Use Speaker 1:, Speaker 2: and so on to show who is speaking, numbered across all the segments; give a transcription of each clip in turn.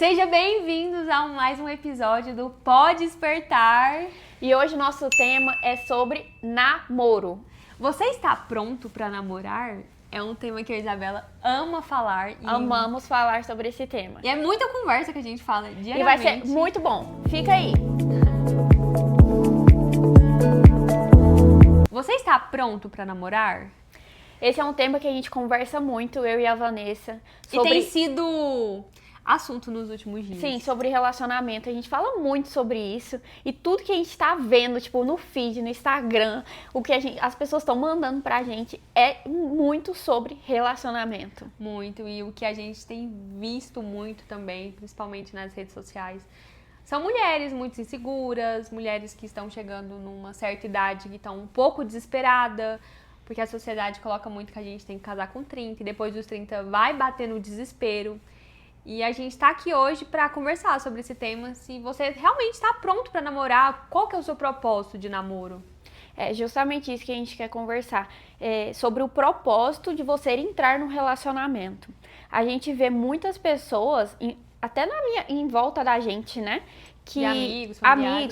Speaker 1: Sejam bem-vindos a mais um episódio do Pode Despertar.
Speaker 2: E hoje nosso tema é sobre namoro.
Speaker 1: Você está pronto para namorar? É um tema que a Isabela ama falar.
Speaker 2: Amamos falar sobre esse tema.
Speaker 1: E é muita conversa que a gente fala diariamente.
Speaker 2: E vai ser muito bom. Fica aí.
Speaker 1: Você está pronto para namorar?
Speaker 2: Esse é um tema que a gente conversa muito, eu e a Vanessa.
Speaker 1: E tem sido assunto nos últimos dias.
Speaker 2: Sim, sobre relacionamento. A gente fala muito sobre isso. E tudo que a gente tá vendo, tipo, no feed, no Instagram, o que as pessoas estão mandando pra gente é muito sobre relacionamento.
Speaker 1: Muito. E o que a gente tem visto muito também, principalmente nas redes sociais, são mulheres muito inseguras, mulheres que estão chegando numa certa idade que estão um pouco desesperadas, porque a sociedade coloca muito que a gente tem que casar com 30 e depois dos 30 vai bater no desespero. E a gente tá aqui hoje para conversar sobre esse tema. Se você realmente está pronto para namorar, qual que é o seu propósito de namoro?
Speaker 2: É justamente isso que a gente quer conversar. Sobre o propósito de você entrar num relacionamento. A gente vê muitas pessoas, até em volta da gente, né?
Speaker 1: Que amigos,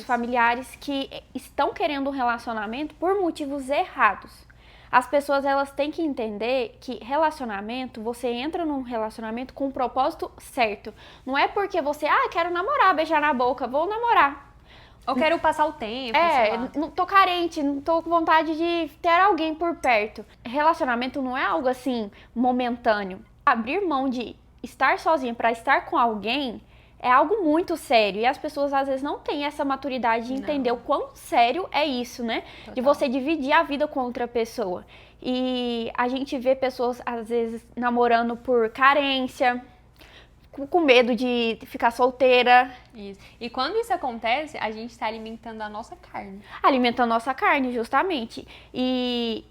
Speaker 2: familiares que estão querendo um relacionamento por motivos errados. As pessoas, elas têm que entender que relacionamento, você entra num relacionamento com um propósito certo. Não é porque você, quero namorar, beijar na boca, vou namorar.
Speaker 1: Ou quero passar o tempo, sei lá.
Speaker 2: Não tô carente, não tô com vontade de ter alguém por perto. Relacionamento não é algo assim, momentâneo. Abrir mão de estar sozinha para estar com alguém é algo muito sério. E as pessoas, às vezes, não têm essa maturidade de entender o quão sério é isso, né? Total. De você dividir a vida com outra pessoa. E a gente vê pessoas, às vezes, namorando por carência, com medo de ficar solteira.
Speaker 1: Isso. E quando isso acontece, a gente está alimentando a nossa carne.
Speaker 2: Alimentando a nossa carne, justamente. E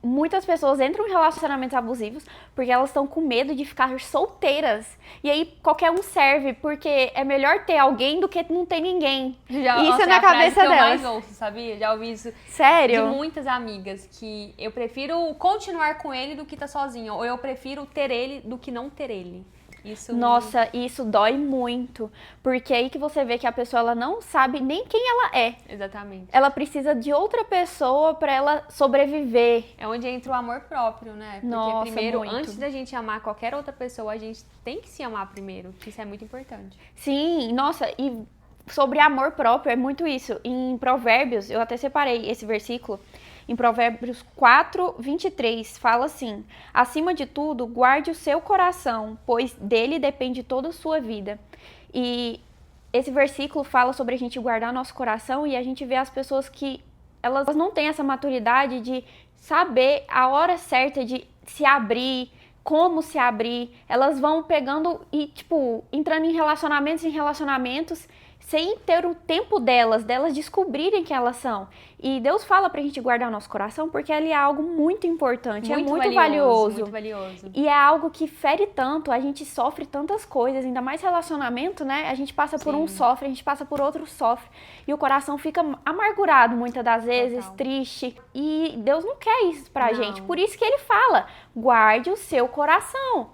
Speaker 2: muitas pessoas entram em relacionamentos abusivos porque elas estão com medo de ficar solteiras. E aí qualquer um serve, porque é melhor ter alguém do que não ter ninguém.
Speaker 1: Isso é na cabeça delas. Eu mais ouço, sabia? Já ouvi isso.
Speaker 2: Sério?
Speaker 1: De muitas amigas, que eu prefiro continuar com ele do que estar sozinha. Ou eu prefiro ter ele do que não ter ele.
Speaker 2: Nossa, isso dói muito, porque é aí que você vê que a pessoa, ela não sabe nem quem ela é.
Speaker 1: Exatamente.
Speaker 2: Ela precisa de outra pessoa pra ela sobreviver.
Speaker 1: É onde entra o amor próprio, né? Porque
Speaker 2: Nossa,
Speaker 1: primeiro,
Speaker 2: muito.
Speaker 1: Antes da gente amar qualquer outra pessoa, a gente tem que se amar primeiro, que isso é muito importante.
Speaker 2: Sim, nossa, e sobre amor próprio é muito isso. Em Provérbios, eu até separei esse versículo. Em Provérbios 4, 23, fala assim: acima de tudo, guarde o seu coração, pois dele depende toda a sua vida. E esse versículo fala sobre a gente guardar nosso coração, e a gente vê as pessoas que elas não têm essa maturidade de saber a hora certa de se abrir, como se abrir. Elas vão pegando e, entrando em relacionamentos, sem ter o tempo delas descobrirem quem elas são. E Deus fala pra gente guardar o nosso coração porque ele é algo muito importante, é muito valioso.
Speaker 1: Muito valioso.
Speaker 2: E é algo que fere tanto, a gente sofre tantas coisas, ainda mais relacionamento, né? A gente passa por um sofre, a gente passa por outro sofre. E o coração fica amargurado muitas das vezes, triste. E Deus não quer isso pra gente. Por isso que ele fala, guarde o seu coração.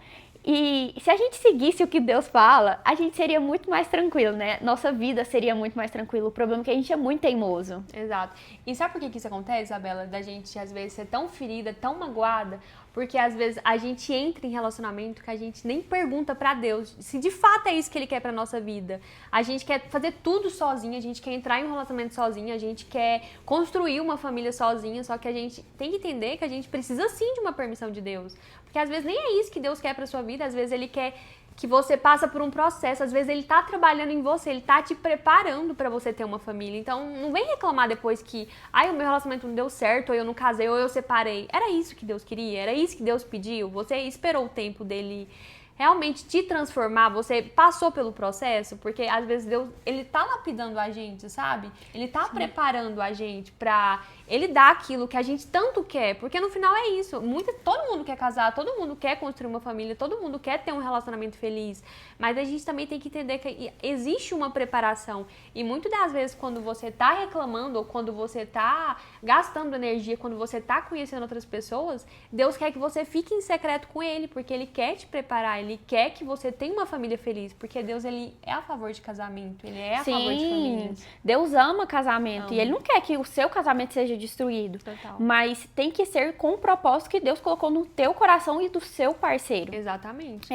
Speaker 2: E se a gente seguisse o que Deus fala, a gente seria muito mais tranquilo, né? Nossa vida seria muito mais tranquila. O problema é que a gente é muito teimoso.
Speaker 1: Exato. E sabe por que isso acontece, Isabela? Da gente, às vezes, ser tão ferida, tão magoada? Porque, às vezes, a gente entra em relacionamento que a gente nem pergunta pra Deus se de fato é isso que Ele quer pra nossa vida. A gente quer fazer tudo sozinha, a gente quer entrar em um relacionamento sozinha, a gente quer construir uma família sozinha, só que a gente tem que entender que a gente precisa, sim, de uma permissão de Deus. Porque, às vezes, nem é isso que Deus quer pra sua vida, às vezes Ele quer que você passa por um processo, às vezes ele tá trabalhando em você, ele tá te preparando pra você ter uma família. Então, não vem reclamar depois que, o meu relacionamento não deu certo, ou eu não casei, ou eu separei. Era isso que Deus queria? Era isso que Deus pediu? Você esperou o tempo dele realmente te transformar? Você passou pelo processo? Porque, às vezes, Deus, ele tá lapidando a gente, sabe? Ele tá preparando a gente pra ele dá aquilo que a gente tanto quer, porque no final é isso, todo mundo quer casar, todo mundo quer construir uma família, todo mundo quer ter um relacionamento feliz, mas a gente também tem que entender que existe uma preparação, e muitas das vezes quando você tá reclamando, ou quando você tá gastando energia, quando você tá conhecendo outras pessoas, Deus quer que você fique em secreto com Ele, porque Ele quer te preparar, Ele quer que você tenha uma família feliz, porque Deus, ele é a favor de casamento, ele é a favor de famílias.
Speaker 2: Deus ama casamento e ele não quer que o seu casamento seja destruído.
Speaker 1: Total.
Speaker 2: Mas tem que ser com o propósito que Deus colocou no teu coração e do seu parceiro.
Speaker 1: Exatamente.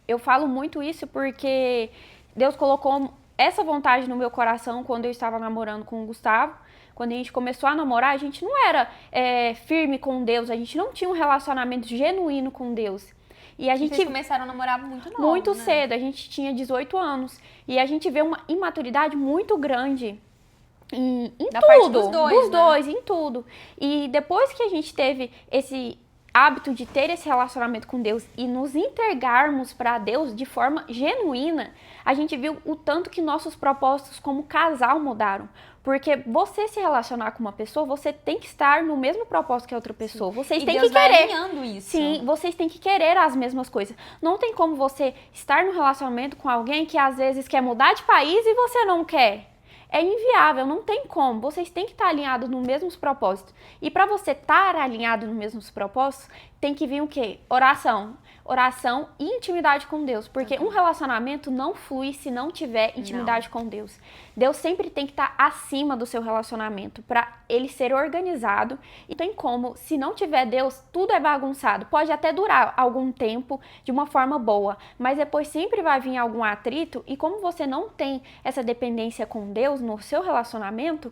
Speaker 2: Eu falo muito isso porque Deus colocou essa vontade no meu coração quando eu estava namorando com o Gustavo. Quando a gente começou a namorar, a gente não era firme com Deus, a gente não tinha um relacionamento genuíno com Deus. E a gente
Speaker 1: Vocês começaram a namorar muito novo,
Speaker 2: muito
Speaker 1: né?
Speaker 2: cedo, a gente tinha 18 anos. E a gente vê uma imaturidade muito grande em
Speaker 1: Da
Speaker 2: tudo.
Speaker 1: parte dos dois,
Speaker 2: Dos
Speaker 1: né?
Speaker 2: dois, em tudo. E depois que a gente teve esse hábito de ter esse relacionamento com Deus e nos entregarmos para Deus de forma genuína, a gente viu o tanto que nossos propósitos como casal mudaram. Porque você se relacionar com uma pessoa, você tem que estar no mesmo propósito que a outra pessoa. Vocês
Speaker 1: E
Speaker 2: têm
Speaker 1: Deus
Speaker 2: que
Speaker 1: vai
Speaker 2: querer.
Speaker 1: alinhando isso.
Speaker 2: Sim, vocês têm que querer as mesmas coisas. Não tem como você estar no relacionamento com alguém que às vezes quer mudar de país e você não quer. É inviável, não tem como. Vocês têm que estar alinhados nos mesmos propósitos. E para você estar alinhado nos mesmos propósitos, tem que vir o quê? Oração. Oração e intimidade com Deus. Porque um relacionamento não flui se não tiver intimidade com Deus. Deus sempre tem que estar acima do seu relacionamento para ele ser organizado. E tem como, se não tiver Deus, tudo é bagunçado. Pode até durar algum tempo de uma forma boa, mas depois sempre vai vir algum atrito. E como você não tem essa dependência com Deus no seu relacionamento,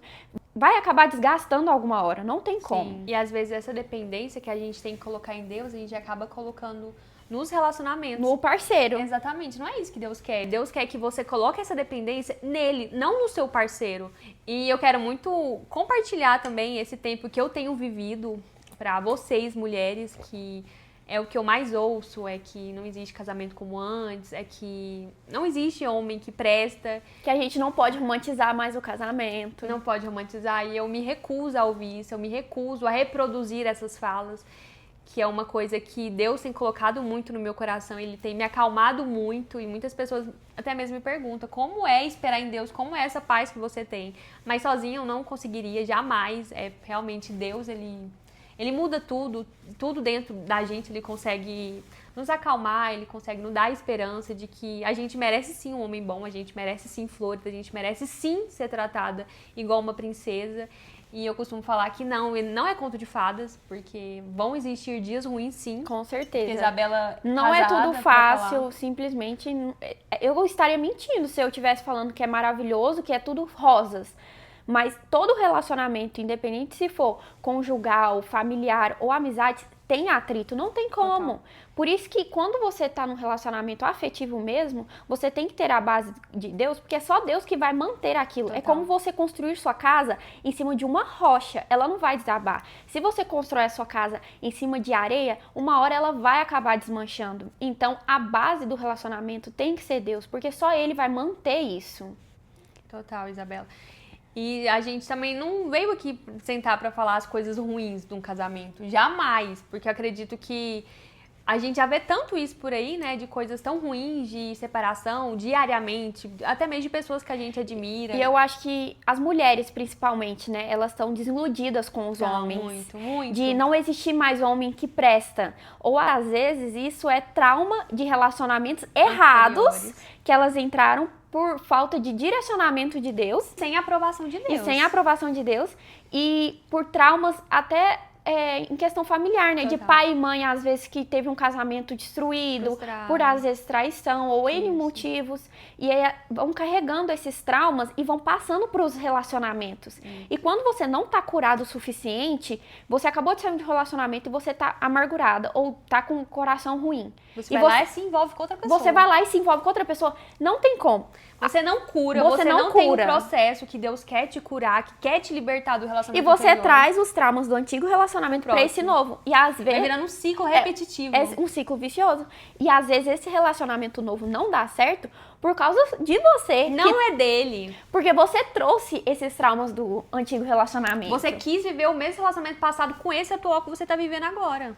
Speaker 2: vai acabar desgastando alguma hora. Não tem como.
Speaker 1: Sim. E às vezes essa dependência que a gente tem que colocar em Deus, a gente acaba colocando nos relacionamentos.
Speaker 2: No parceiro.
Speaker 1: Exatamente, não é isso que Deus quer. Deus quer que você coloque essa dependência nele, não no seu parceiro. E eu quero muito compartilhar também esse tempo que eu tenho vivido para vocês, mulheres, que é o que eu mais ouço, é que não existe casamento como antes, é que não existe homem que presta.
Speaker 2: Que a gente não pode romantizar mais o casamento.
Speaker 1: Não pode romantizar, e eu me recuso a ouvir isso, eu me recuso a reproduzir essas falas, que é uma coisa que Deus tem colocado muito no meu coração, ele tem me acalmado muito, e muitas pessoas até mesmo me perguntam como é esperar em Deus, como é essa paz que você tem, mas sozinha eu não conseguiria, jamais. Realmente Deus, ele muda tudo dentro da gente, ele consegue nos acalmar, ele consegue nos dar a esperança de que a gente merece sim um homem bom, a gente merece sim flores, a gente merece sim ser tratada igual uma princesa. E eu costumo falar que não é conto de fadas, porque vão existir dias ruins, sim.
Speaker 2: Com certeza.
Speaker 1: Isabela
Speaker 2: não é
Speaker 1: casada,
Speaker 2: tudo
Speaker 1: pra
Speaker 2: fácil,
Speaker 1: falar.
Speaker 2: simplesmente. Eu estaria mentindo se eu estivesse falando que é maravilhoso, que é tudo rosas. Mas todo relacionamento, independente se for conjugal, familiar ou amizade, tem atrito, não tem como.
Speaker 1: Total.
Speaker 2: Por isso que quando você tá num relacionamento afetivo mesmo, você tem que ter a base de Deus, porque é só Deus que vai manter aquilo.
Speaker 1: Total.
Speaker 2: É como você construir sua casa em cima de uma rocha, ela não vai desabar. Se você constrói a sua casa em cima de areia, uma hora ela vai acabar desmanchando. Então, a base do relacionamento tem que ser Deus, porque só Ele vai manter isso.
Speaker 1: Total, Isabela. E a gente também não veio aqui sentar pra falar as coisas ruins de um casamento. Jamais. Porque eu acredito que a gente já vê tanto isso por aí, né? De coisas tão ruins, de separação, diariamente. Até mesmo de pessoas que a gente admira.
Speaker 2: E eu acho que as mulheres, principalmente, né? Elas estão desiludidas com os homens.
Speaker 1: Muito, muito.
Speaker 2: De não existir mais homem que presta. Ou, às vezes, isso é trauma de relacionamentos errados
Speaker 1: Anteriores.
Speaker 2: que elas entraram por falta de direcionamento de Deus.
Speaker 1: Sem a aprovação de Deus.
Speaker 2: E sem a aprovação de Deus. E por traumas até em questão familiar, né? De
Speaker 1: Total.
Speaker 2: pai e mãe, às vezes, que teve um casamento destruído,
Speaker 1: Frustrado.
Speaker 2: por às vezes traição ou N
Speaker 1: Isso.
Speaker 2: motivos. E aí vão carregando esses traumas e vão passando para os relacionamentos. E quando você não tá curado o suficiente, você acabou de sair de um relacionamento e você tá amargurada ou tá com o coração ruim.
Speaker 1: Você
Speaker 2: E
Speaker 1: vai lá e se envolve com outra pessoa.
Speaker 2: Você vai lá e se envolve com outra pessoa. Não tem como.
Speaker 1: Você não cura,
Speaker 2: Você
Speaker 1: você
Speaker 2: não
Speaker 1: não tem um
Speaker 2: cura.
Speaker 1: processo que Deus quer te curar, que quer te libertar do
Speaker 2: E
Speaker 1: relacionamento
Speaker 2: você
Speaker 1: anterior.
Speaker 2: traz os traumas do antigo relacionamento para esse
Speaker 1: Próximo.
Speaker 2: novo. E às
Speaker 1: Vai
Speaker 2: vezes
Speaker 1: virando um ciclo repetitivo.
Speaker 2: é um ciclo vicioso. E às vezes esse relacionamento novo não dá certo por causa de você.
Speaker 1: Não é dele.
Speaker 2: Porque você trouxe esses traumas do antigo relacionamento.
Speaker 1: Você quis viver o mesmo relacionamento passado com esse atual que você tá vivendo agora.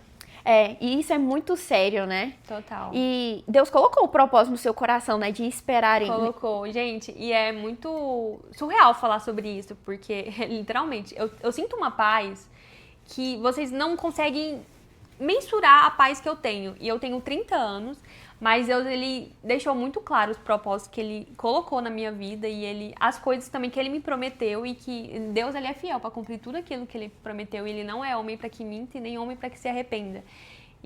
Speaker 2: E isso é muito sério, né?
Speaker 1: Total.
Speaker 2: E Deus colocou o propósito no seu coração, né? De esperarem.
Speaker 1: Colocou. Gente, e é muito surreal falar sobre isso, porque, literalmente, eu sinto uma paz que vocês não conseguem mensurar a paz que eu tenho. E eu tenho 30 anos, Mas Deus, ele deixou muito claro os propósitos que ele colocou na minha vida e as coisas também que ele me prometeu e que Deus, ele é fiel para cumprir tudo aquilo que ele prometeu. E ele não é homem para que minta e nem homem para que se arrependa.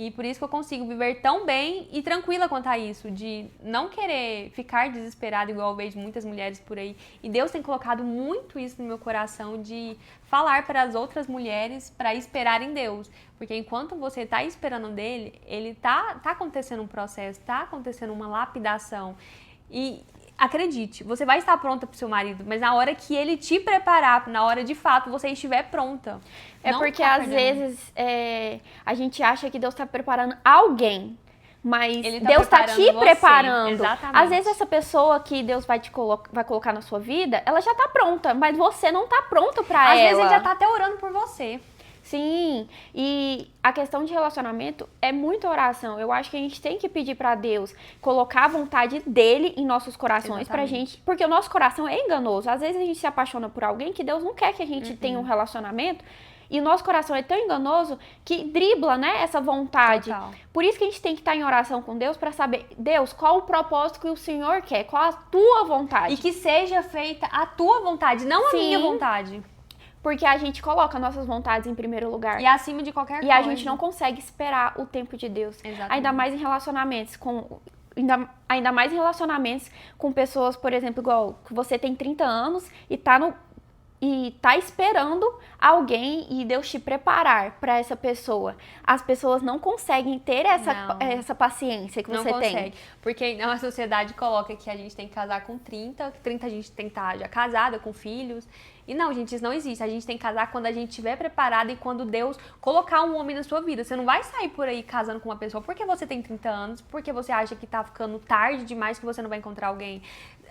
Speaker 1: E por isso que eu consigo viver tão bem e tranquila quanto a isso, de não querer ficar desesperada igual eu vejo muitas mulheres por aí. E Deus tem colocado muito isso no meu coração, de falar para as outras mulheres para esperar em Deus. Porque enquanto você está esperando dele, ele tá acontecendo um processo, tá acontecendo uma lapidação. E acredite, você vai estar pronta para o seu marido, mas na hora que ele te preparar, na hora de fato você estiver pronta.
Speaker 2: É porque às vezes a gente acha que Deus está preparando alguém, mas Deus está te preparando.
Speaker 1: Exatamente.
Speaker 2: Às vezes essa pessoa que Deus vai colocar na sua vida, ela já está pronta, mas você não está pronto para ela.
Speaker 1: Às vezes ele já está até orando por você.
Speaker 2: Sim, e a questão de relacionamento é muita oração. Eu acho que a gente tem que pedir pra Deus colocar a vontade dele em nossos corações pra gente, porque o nosso coração é enganoso. Às vezes a gente se apaixona por alguém que Deus não quer que a gente tenha um relacionamento, e o nosso coração é tão enganoso que dribla, né, essa vontade.
Speaker 1: Total.
Speaker 2: Por isso que a gente tem que estar em oração com Deus pra saber, Deus, qual o propósito que o Senhor quer, qual a tua vontade.
Speaker 1: E que seja feita a tua vontade, não a minha vontade.
Speaker 2: Porque a gente coloca nossas vontades em primeiro lugar.
Speaker 1: E acima de qualquer coisa.
Speaker 2: E a gente não consegue esperar o tempo de Deus.
Speaker 1: Exatamente.
Speaker 2: Ainda mais em relacionamentos ainda mais em relacionamentos com pessoas, por exemplo, igual que você tem 30 anos e tá esperando alguém e Deus te preparar para essa pessoa. As pessoas não conseguem ter essa paciência que você tem. Não consegue,
Speaker 1: porque a sociedade coloca que a gente tem que casar com 30 a gente tem que estar já casada, com filhos. E não, gente, isso não existe. A gente tem que casar quando a gente estiver preparada e quando Deus colocar um homem na sua vida. Você não vai sair por aí casando com uma pessoa porque você tem 30 anos, porque você acha que tá ficando tarde demais, que você não vai encontrar alguém.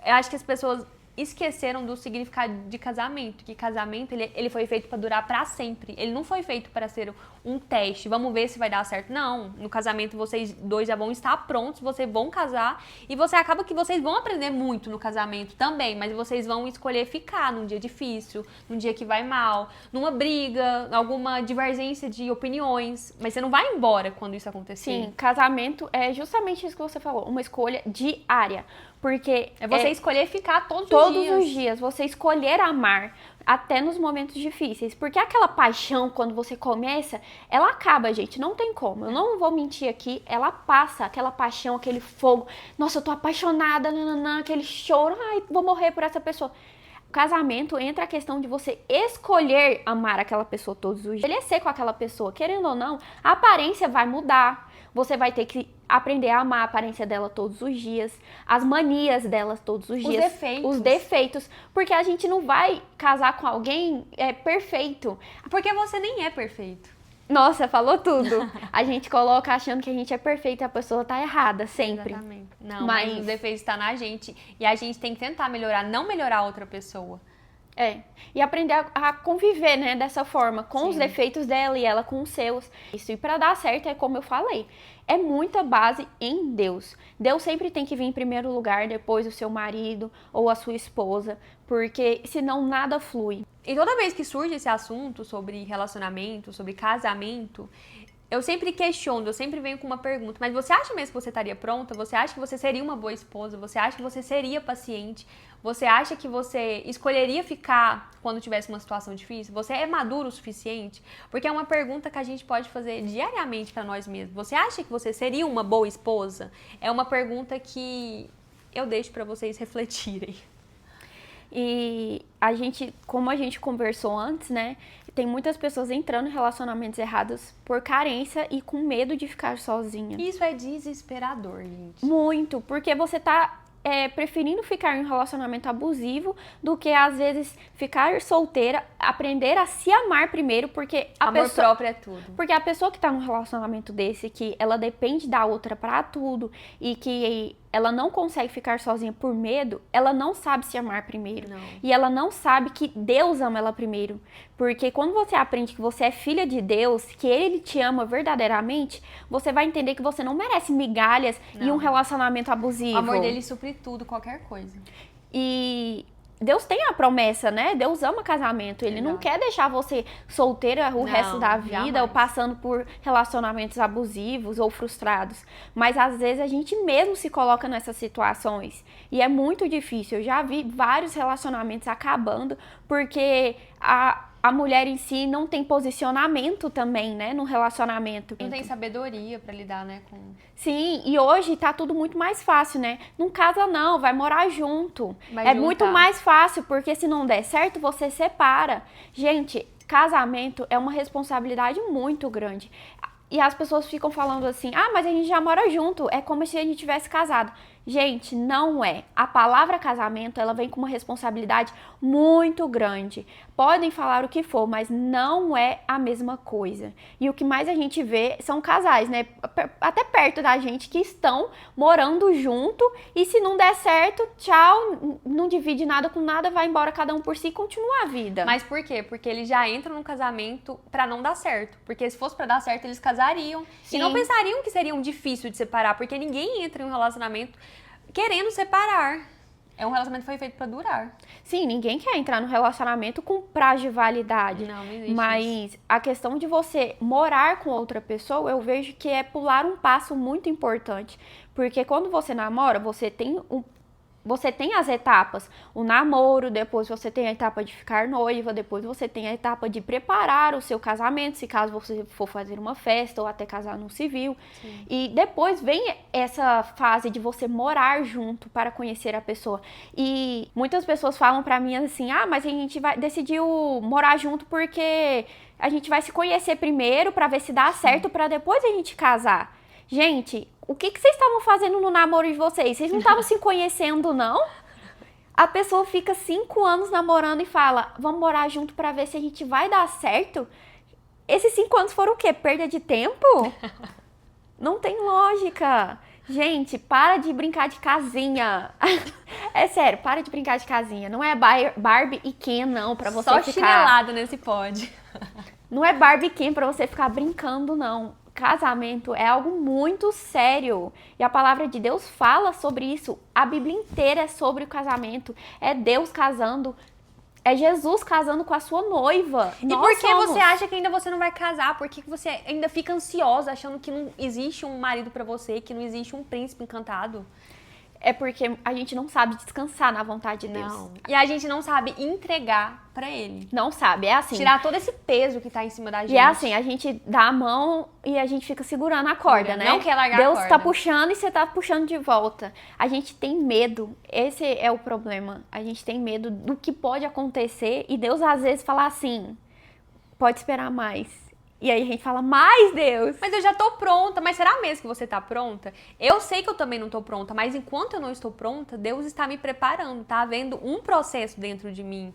Speaker 1: Eu acho que as pessoas esqueceram do significado de casamento, que casamento ele foi feito para durar para sempre. Ele não foi feito para ser um teste, vamos ver se vai dar certo. Não, no casamento vocês dois já vão estar prontos, vocês vão casar e você acaba que vocês vão aprender muito no casamento também, mas vocês vão escolher ficar num dia difícil, num dia que vai mal, numa briga, alguma divergência de opiniões, mas você não vai embora quando isso acontecer.
Speaker 2: Sim, casamento é justamente isso que você falou, uma escolha diária. Porque
Speaker 1: é você escolher ficar todos
Speaker 2: os dias, você escolher amar até nos momentos difíceis. Porque aquela paixão, quando você começa, ela acaba, gente, não tem como. Eu não vou mentir aqui, ela passa, aquela paixão, aquele fogo. Nossa, eu tô apaixonada, nananã, aquele choro, ai, vou morrer por essa pessoa. O casamento entra a questão de você escolher amar aquela pessoa todos os dias. Envelhecer com aquela pessoa, querendo ou não, a aparência vai mudar. Você vai ter que aprender a amar a aparência dela todos os dias, as manias dela todos os dias. Os defeitos. Porque a gente não vai casar com alguém perfeito.
Speaker 1: Porque você nem é perfeito.
Speaker 2: Nossa, falou tudo. A gente coloca achando que a gente é perfeita e a pessoa tá errada, sempre.
Speaker 1: Exatamente. Não, mas o defeito está na gente. E a gente tem que tentar melhorar, não melhorar a outra pessoa.
Speaker 2: E aprender a conviver, né, dessa forma, com os defeitos dela e ela com os seus. Isso, e pra dar certo, é como eu falei, é muita base em Deus. Deus sempre tem que vir em primeiro lugar, depois o seu marido ou a sua esposa, porque senão nada flui.
Speaker 1: E toda vez que surge esse assunto sobre relacionamento, sobre casamento, eu sempre questiono, eu sempre venho com uma pergunta, mas você acha mesmo que você estaria pronta? Você acha que você seria uma boa esposa? Você acha que você seria paciente? Você acha que você escolheria ficar quando tivesse uma situação difícil? Você é maduro o suficiente? Porque é uma pergunta que a gente pode fazer diariamente para nós mesmos. Você acha que você seria uma boa esposa? É uma pergunta que eu deixo para vocês refletirem.
Speaker 2: E como a gente conversou antes, né? Tem muitas pessoas entrando em relacionamentos errados por carência e com medo de ficar sozinha.
Speaker 1: Isso é desesperador, gente.
Speaker 2: Muito, porque você tá preferindo ficar em um relacionamento abusivo do que, às vezes, ficar solteira, aprender a se amar primeiro, porque
Speaker 1: amor próprio é tudo.
Speaker 2: Porque a pessoa que tá num relacionamento desse, que ela depende da outra pra tudo e que ela não consegue ficar sozinha por medo, ela não sabe se amar primeiro.
Speaker 1: Não.
Speaker 2: E ela não sabe que Deus ama ela primeiro. Porque quando você aprende que você é filha de Deus, que Ele te ama verdadeiramente, você vai entender que você não merece migalhas e um relacionamento abusivo.
Speaker 1: O amor dele supre tudo, qualquer coisa.
Speaker 2: E Deus tem a promessa, né? Deus ama casamento. Ele não quer deixar você solteira o resto da vida,
Speaker 1: jamais.
Speaker 2: ou passando por relacionamentos abusivos ou frustrados. Mas às vezes a gente mesmo se coloca nessas situações. E é muito difícil. Eu já vi vários relacionamentos acabando porque a mulher em si não tem posicionamento também, né, no relacionamento.
Speaker 1: Não tem sabedoria pra lidar, né, com...
Speaker 2: Sim, e hoje tá tudo muito mais fácil, né? Não casa não, vai morar junto.
Speaker 1: Vai
Speaker 2: muito
Speaker 1: juntar.
Speaker 2: mais fácil, porque se não der certo, você separa. Gente, casamento é uma responsabilidade muito grande. E as pessoas ficam falando assim, mas a gente já mora junto, é como se a gente tivesse casado. Gente, não é. A palavra casamento, ela vem com uma responsabilidade muito grande. Podem falar o que for, mas não é a mesma coisa. E o que mais a gente vê são casais, né? Até perto da gente, que estão morando junto e se não der certo, tchau, não divide nada com nada, vai embora cada um por si e continua a vida.
Speaker 1: Mas por quê? Porque eles já entram num casamento pra não dar certo. Porque se fosse pra dar certo, eles casariam.
Speaker 2: Sim.
Speaker 1: E não pensariam que seria difícil de separar, porque ninguém entra em um relacionamento querendo separar. É um relacionamento que foi feito pra durar.
Speaker 2: Sim, ninguém quer entrar no relacionamento com prazo de validade.
Speaker 1: Não existe
Speaker 2: Mas
Speaker 1: isso.
Speaker 2: a questão de você morar com outra pessoa, eu vejo que é pular um passo muito importante. Porque quando você namora, você tem as etapas, o namoro, depois você tem a etapa de ficar noiva, depois você tem a etapa de preparar o seu casamento, se caso você for fazer uma festa ou até casar no civil.
Speaker 1: Sim.
Speaker 2: E depois vem essa fase de você morar junto para conhecer a pessoa. E muitas pessoas falam pra mim assim, mas a gente decidiu morar junto porque a gente vai se conhecer primeiro pra ver se dá certo pra depois a gente casar. Gente, o que vocês estavam fazendo no namoro de vocês? Vocês não estavam se conhecendo, não? A pessoa fica 5 anos namorando e fala, vamos morar junto pra ver se a gente vai dar certo? Esses 5 anos foram o quê? Perda de tempo? Não tem lógica. Gente, para de brincar de casinha. É sério, para de brincar de casinha. Não é Barbie e Ken, não, pra você
Speaker 1: Só
Speaker 2: ficar...
Speaker 1: chinelada nesse pod.
Speaker 2: Não é Barbie e Ken pra você ficar brincando, não. Casamento é algo muito sério. E a palavra de Deus fala sobre isso. A Bíblia inteira é sobre o casamento. É Deus casando. É Jesus casando com a sua noiva.
Speaker 1: E por que você acha que ainda você não vai casar? Por que você ainda fica ansiosa, achando que não existe um marido pra você, que não existe um príncipe encantado?
Speaker 2: É porque a gente não sabe descansar na vontade de Deus.
Speaker 1: Não. E a gente não sabe entregar pra ele.
Speaker 2: Não sabe, é assim.
Speaker 1: Tirar todo esse peso que tá em cima da gente.
Speaker 2: E é assim, a gente dá a mão e a gente fica segurando a corda, né?
Speaker 1: Não quer largar
Speaker 2: Deus
Speaker 1: a corda.
Speaker 2: tá puxando e você tá puxando de volta. A gente tem medo, esse é o problema. A gente tem medo do que pode acontecer e Deus às vezes fala assim, pode esperar mais. E aí a gente fala, mais Deus!
Speaker 1: Mas eu já tô pronta. Mas será mesmo que você tá pronta? Eu sei que eu também não tô pronta, mas enquanto eu não estou pronta, Deus está me preparando. Tá havendo um processo dentro de mim.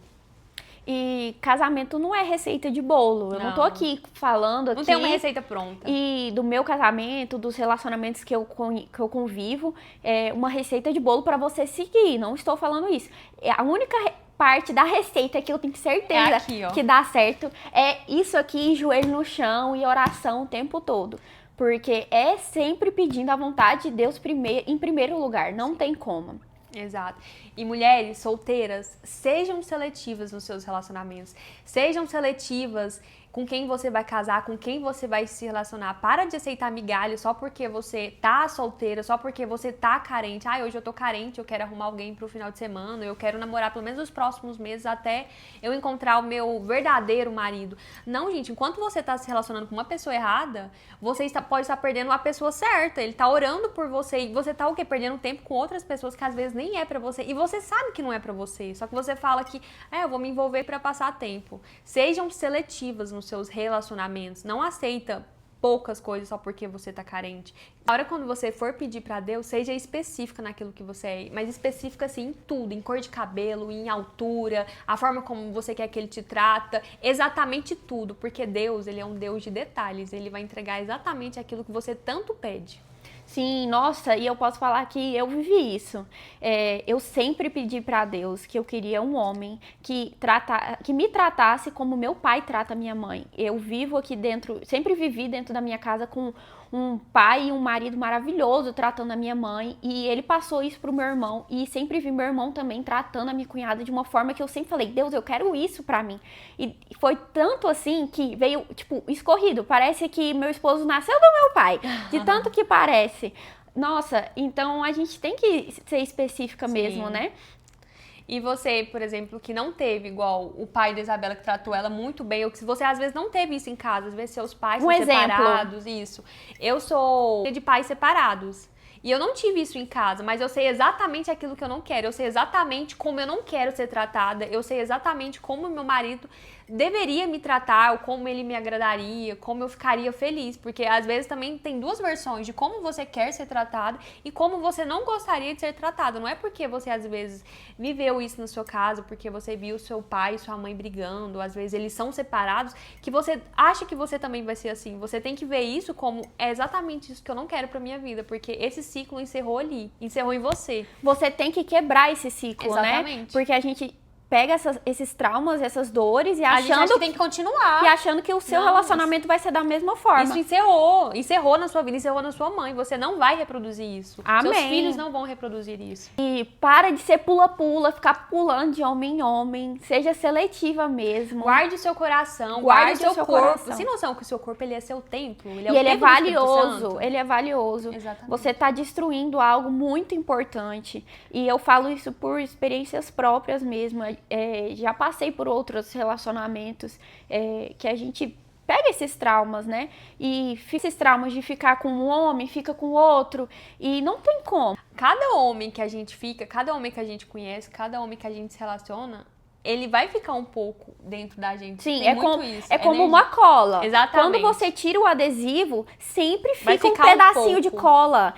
Speaker 2: E casamento não é receita de bolo. Eu não tô aqui falando aqui...
Speaker 1: Não tem uma receita pronta.
Speaker 2: E do meu casamento, dos relacionamentos que eu convivo, é uma receita de bolo pra você seguir. Não estou falando isso. A única parte da receita que eu tenho certeza
Speaker 1: aqui, ó,
Speaker 2: que dá certo é isso aqui, joelho no chão e oração o tempo todo. Porque é sempre pedindo a vontade de Deus em primeiro lugar. Não tem como.
Speaker 1: Exato. E mulheres solteiras, sejam seletivas nos seus relacionamentos. Sejam seletivas com quem você vai casar, com quem você vai se relacionar. Para de aceitar migalhas só porque você tá solteira, só porque você tá carente. Hoje eu tô carente, eu quero arrumar alguém pro final de semana, eu quero namorar pelo menos os próximos meses até eu encontrar o meu verdadeiro marido. Não, gente, enquanto você tá se relacionando com uma pessoa errada, você pode estar perdendo a pessoa certa. Ele tá orando por você e você tá o quê? Perdendo tempo com outras pessoas que às vezes nem é pra você. E você sabe que não é pra você, só que você fala que, eu vou me envolver pra passar tempo. Sejam seletivas nos seus relacionamentos. Não aceita poucas coisas só porque você tá carente. Na hora quando você for pedir pra Deus, seja específica naquilo que você é, mas específica assim em tudo, em cor de cabelo, em altura, a forma como você quer que ele te trata, exatamente tudo, porque Deus, ele é um Deus de detalhes, ele vai entregar exatamente aquilo que você tanto pede.
Speaker 2: Sim, nossa, e eu posso falar que eu vivi isso. Eu sempre pedi pra Deus que eu queria um homem que me tratasse como meu pai trata minha mãe. Eu vivo aqui dentro, sempre vivi dentro da minha casa com um pai e um marido maravilhoso tratando a minha mãe, e ele passou isso pro meu irmão, e sempre vi meu irmão também tratando a minha cunhada de uma forma que eu sempre falei, Deus, eu quero isso pra mim. E foi tanto assim que veio, tipo, escorrido, parece que meu esposo nasceu do meu pai, de tanto que parece. Nossa, então a gente tem que ser específica mesmo, né?
Speaker 1: E você, por exemplo, que não teve igual o pai da Isabela que tratou ela muito bem, ou que você às vezes não teve isso em casa, às vezes seus pais são separados, isso. Eu sou de pais separados. E eu não tive isso em casa, mas eu sei exatamente aquilo que eu não quero. Eu sei exatamente como eu não quero ser tratada. Eu sei exatamente como meu marido deveria me tratar, ou como ele me agradaria, como eu ficaria feliz. Porque às vezes também tem duas versões de como você quer ser tratado e como você não gostaria de ser tratado. Não é porque você às vezes viveu isso na sua casa, porque você viu seu pai e sua mãe brigando, às vezes eles são separados, que você acha que você também vai ser assim. Você tem que ver isso como é exatamente isso que eu não quero pra minha vida, porque esse ciclo encerrou ali, encerrou em você.
Speaker 2: Você tem que quebrar esse ciclo,
Speaker 1: exatamente,
Speaker 2: né? Porque a gente pega esses traumas, essas dores e
Speaker 1: a gente acha que tem que continuar.
Speaker 2: E achando que o seu relacionamento vai ser da mesma forma.
Speaker 1: Isso encerrou na sua vida, encerrou na sua mãe. Você não vai reproduzir isso.
Speaker 2: Amém.
Speaker 1: Seus filhos não vão reproduzir isso.
Speaker 2: E para de ser pula-pula, ficar pulando de homem em homem. Seja seletiva mesmo.
Speaker 1: Guarde o seu coração, guarde o seu corpo.
Speaker 2: Coração.
Speaker 1: Sem noção que o seu corpo ele é seu templo. Ele
Speaker 2: é valioso. Ele é valioso.
Speaker 1: Exatamente.
Speaker 2: Você está destruindo algo muito importante. E eu falo isso por experiências próprias mesmo. Já passei por outros relacionamentos que a gente pega esses traumas, né? E esses traumas de ficar com um homem, fica com outro, e não tem como.
Speaker 1: Cada homem que a gente fica, cada homem que a gente conhece, cada homem que a gente se relaciona, ele vai ficar um pouco dentro da gente.
Speaker 2: Sim,
Speaker 1: tem muito isso.
Speaker 2: É como uma cola.
Speaker 1: Exatamente.
Speaker 2: Quando você tira o adesivo, sempre
Speaker 1: vai
Speaker 2: fica um pedacinho de cola.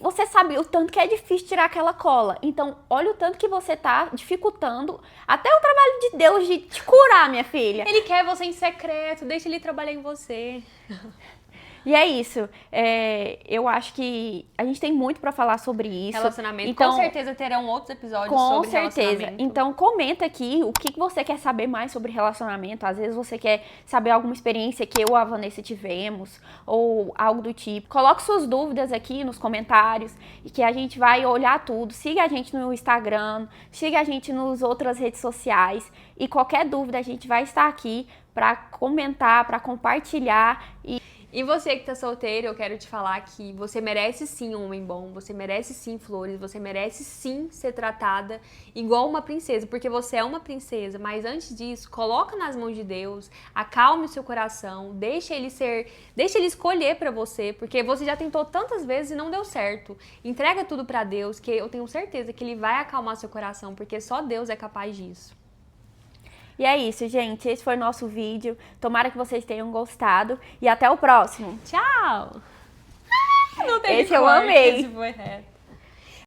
Speaker 2: Você sabe o tanto que é difícil tirar aquela cola. Então, olha o tanto que você tá dificultando até o trabalho de Deus de te curar, minha filha.
Speaker 1: Ele quer você em secreto, deixa ele trabalhar em você.
Speaker 2: E é isso. Eu acho que a gente tem muito pra falar sobre isso.
Speaker 1: Relacionamento.
Speaker 2: Então,
Speaker 1: com certeza terão outros episódios sobre relacionamento.
Speaker 2: Com certeza. Então comenta aqui o que você quer saber mais sobre relacionamento. Às vezes você quer saber alguma experiência que eu e a Vanessa tivemos, ou algo do tipo. Coloque suas dúvidas aqui nos comentários e que a gente vai olhar tudo. Siga a gente no Instagram, siga a gente nas outras redes sociais. E qualquer dúvida a gente vai estar aqui pra comentar, pra compartilhar.
Speaker 1: E você que tá solteiro, eu quero te falar que você merece sim um homem bom, você merece sim flores, você merece sim ser tratada igual uma princesa, porque você é uma princesa, mas antes disso, coloca nas mãos de Deus, acalme o seu coração, deixa ele escolher pra você, porque você já tentou tantas vezes e não deu certo. Entrega tudo pra Deus, que eu tenho certeza que ele vai acalmar seu coração, porque só Deus é capaz disso.
Speaker 2: E é isso, gente. Esse foi o nosso vídeo. Tomara que vocês tenham gostado. E até o próximo.
Speaker 1: Tchau! Não
Speaker 2: Esse eu amei.
Speaker 1: Esse foi reto.